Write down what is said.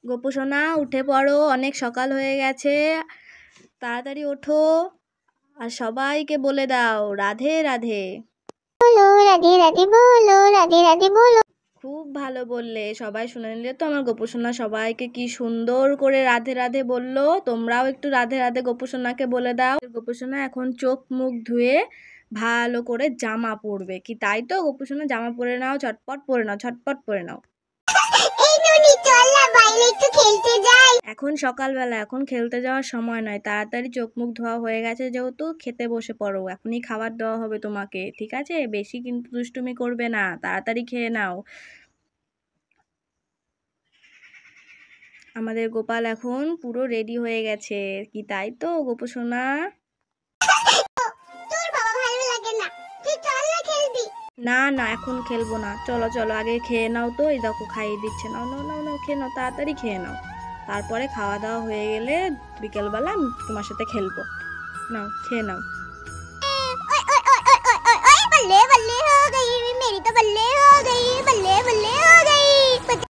গোপু সোনা উঠে পড়ো, অনেক সকাল হয়ে গেছে, তাড়াতাড়ি ওঠো আর সবাইকে বলে দাও রাধে রাধে। বলো রাধে রাধে, বলো রাধে রাধে, বলো। খুব ভালো বললে, সবাই শুনে নিলে তো আমার গোপু সোনা সবাইকে কি সুন্দর করে রাধে রাধে বললো। তোমরাও একটু রাধে রাধে গোপু সোনাকে বলে দাও। গোপু সোনা এখন চোখ মুখ ধুয়ে ভালো করে জামা পরবে, কি তাই তো গোপু সোনা? জামা পরে নাও, ঝটপট পরে নাও, ঝটপট পরে নাও। এই ননি চল না বাইরে একটু খেলতে যাই। এখন সকালবেলা, এখন খেলতে যাওয়ার সময় নয়, তাড়াতাড়ি চোখ মুখ ধোয়া হয়ে গেছে যেহেতু খেতে বসে পড়ো, এখনই খাবার দেওয়া হবে তোমাকে, ঠিক আছে? বেশি কিন্তু দুষ্টুমি করবে না, তাড়াতাড়ি খেয়ে নাও। আমাদের গোপাল এখন পুরো রেডি হয়ে গেছে, কি তাই তো গোপু সোনা? তোর বাবা ভালো লাগে না, তুই চল না খেলবি। না না এখন খেলবো না, চলো চলো আগে খেয়ে নাও তো, এই দেখো খাইয়ে দিচ্ছে, নাও নাও নাও নাও খেয়ে নাও, তাড়াতাড়ি খেয়ে নাও, তারপরে খাওয়া দাওয়া হয়ে গেলে বিকেলবেলা আমি তোমার সাথে খেলবো। নাও খেয়ে নাও। ওই ওই ওই ওই ওই ওই বল্লে বল্লে